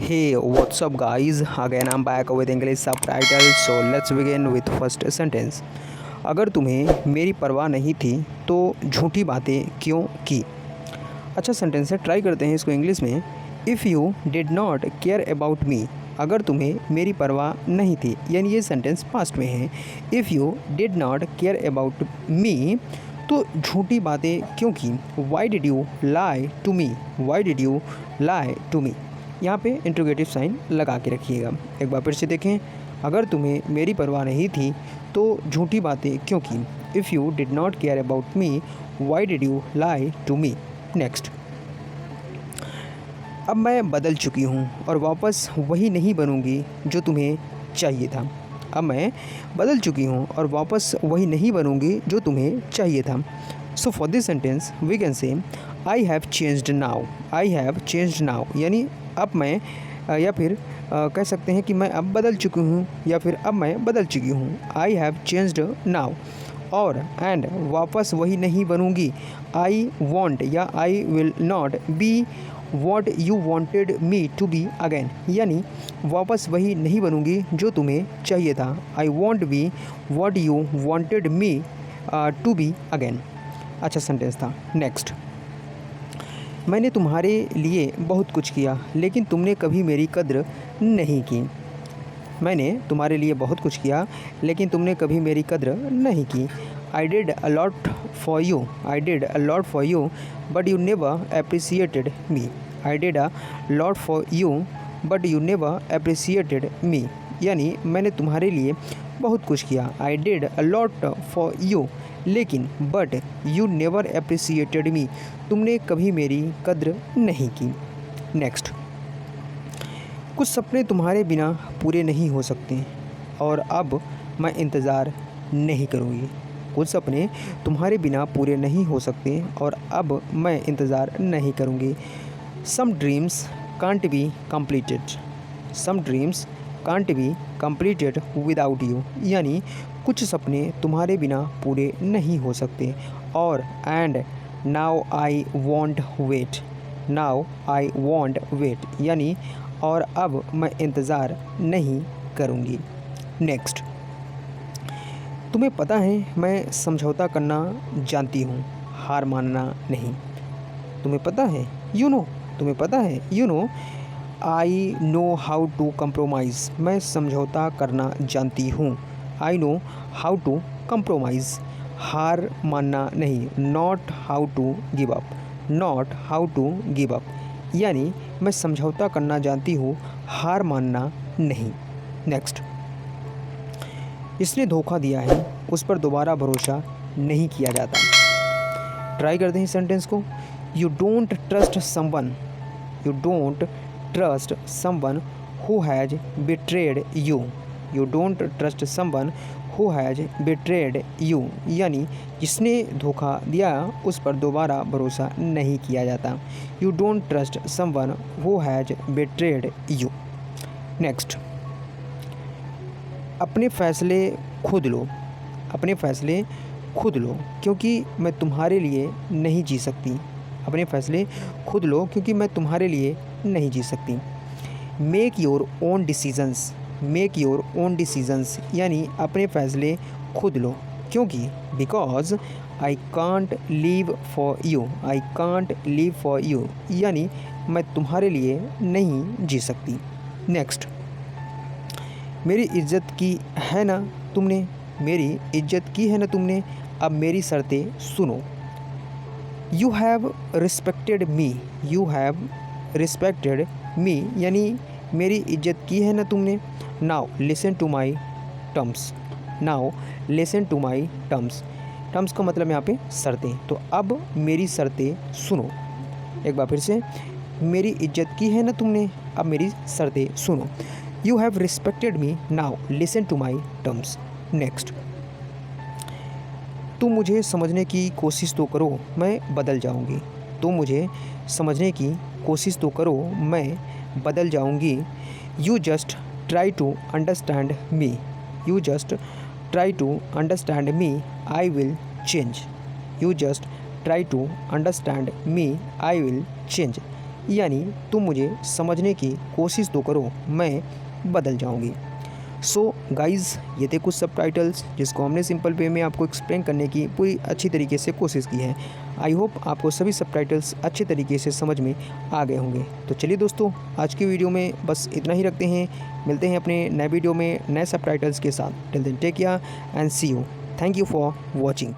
Hey, what's up guys? Again I'm back with English subtitles. So let's begin with first sentence. अगर तुम्हें मेरी परवाह नहीं थी तो झूठी बातें क्यों की। अच्छा सेंटेंस है, ट्राई करते हैं इसको इंग्लिश में। If you did not care about मी, अगर तुम्हें मेरी परवाह नहीं थी, यानी ये सेंटेंस पास्ट में है। If you did not care about me, तो झूठी बातें क्यों की। Why did you lie to me, why did you lie to me. यहाँ पे इंट्रोगेटिव साइन लगा के रखिएगा। एक बार फिर से देखें, अगर तुम्हें मेरी परवाह नहीं थी तो झूठी बातें क्यों की। If you did not care about me, why did you lie to me. Next, अब मैं बदल चुकी हूँ और वापस वही नहीं बनूँगी जो तुम्हें चाहिए था। अब मैं बदल चुकी हूँ और वापस वही नहीं बनूँगी जो तुम्हें चाहिए था। So for this sentence we can say I have changed now, I have changed now, यानी अब मैं या फिर कह सकते हैं कि मैं अब बदल चुकी हूँ या फिर अब मैं बदल चुकी हूँ। I have changed now. और एंड वापस वही नहीं बनूँगी। आई वॉन्ट या I will not be what you wanted me to be again, यानी वापस वही नहीं बनूँगी जो तुम्हें चाहिए था। I won't be what you wanted me to be again. अच्छा सेंटेंस था। नेक्स्ट, मैंने तुम्हारे लिए बहुत कुछ किया लेकिन तुमने कभी मेरी कद्र नहीं की। मैंने तुम्हारे लिए बहुत कुछ किया लेकिन तुमने कभी मेरी कद्र नहीं की। I did a lot for you, I did a lot for you but you never appreciated me. I did a lot for you but you never appreciated me, यानी मैंने तुम्हारे लिए बहुत कुछ किया। I did a lot for you लेकिन but you never appreciated me, तुमने कभी मेरी कद्र नहीं की। नेक्स्ट, कुछ सपने तुम्हारे बिना पूरे नहीं हो सकते और अब मैं इंतज़ार नहीं करूँगी। कुछ सपने तुम्हारे बिना पूरे नहीं हो सकते और अब मैं इंतज़ार नहीं करूँगी। Some dreams can't be completed, some dreams can't be completed without you, यानी कुछ सपने तुम्हारे बिना पूरे नहीं हो सकते। और and now I won't wait, now I won't wait, यानी और अब मैं इंतज़ार नहीं करूँगी। नेक्स्ट, तुम्हें पता है मैं समझौता करना जानती हूँ, हार मानना नहीं। तुम्हें पता है, यू नो, तुम्हें पता है, you know, I know how to compromise, मैं समझौता करना जानती हूँ। I know how to compromise, हार मानना नहीं। Not how to give up, not how to give up, यानी मैं समझौता करना जानती हूँ, हार मानना नहीं। नेक्स्ट, इसने धोखा दिया है, उस पर दोबारा भरोसा नहीं किया जाता। ट्राई करते हैं सेंटेंस को। You don't trust someone, you don't trust someone who has betrayed you, you don't trust someone who has betrayed you, यानी जिसने धोखा दिया उस पर दोबारा भरोसा नहीं किया जाता। You don't trust someone who has betrayed you. Next, अपने फ़ैसले खुद लो, अपने फ़ैसले खुद लो क्योंकि मैं तुम्हारे लिए नहीं जी सकती। अपने फ़ैसले खुद लो क्योंकि मैं तुम्हारे लिए नहीं जी सकती। Make your own decisions, make your own decisions, यानी अपने फ़ैसले खुद लो क्योंकि because I can't live for you, I can't live for you, यानी मैं तुम्हारे लिए नहीं जी सकती। नेक्स्ट, मेरी इज्जत की है ना तुमने, मेरी इज्जत की है ना तुमने, अब मेरी शर्तें सुनो। You have respected me, you have respected me, यानी मेरी इज्जत की है ना तुमने। Now listen to my terms, now listen to my terms, terms का मतलब यहाँ पे शर्तें, तो अब मेरी शर्तें सुनो। एक बार फिर से, मेरी इज्जत की है ना तुमने, अब मेरी शर्तें सुनो। You have respected me, now listen to my terms. Next, तुम मुझे समझने की कोशिश तो करो, मैं बदल जाऊंगी। तुम मुझे समझने की कोशिश तो करो, मैं बदल जाऊंगी। You just try to understand me, you just try to understand me, I will change. You just try to understand me, I will change, यानी तुम मुझे समझने की कोशिश तो करो, मैं बदल जाऊंगी। सो गाइज़, ये थे कुछ सबटाइटल्स जिसको हमने सिंपल वे में आपको एक्सप्लेन करने की पूरी अच्छी तरीके से कोशिश की है। आई होप आपको सभी सबटाइटल्स अच्छे तरीके से समझ में आ गए होंगे। तो चलिए दोस्तों, आज की वीडियो में बस इतना ही रखते हैं। मिलते हैं अपने नए वीडियो में नए सबटाइटल्स के साथ। Till then take care and see you. Thank you for watching.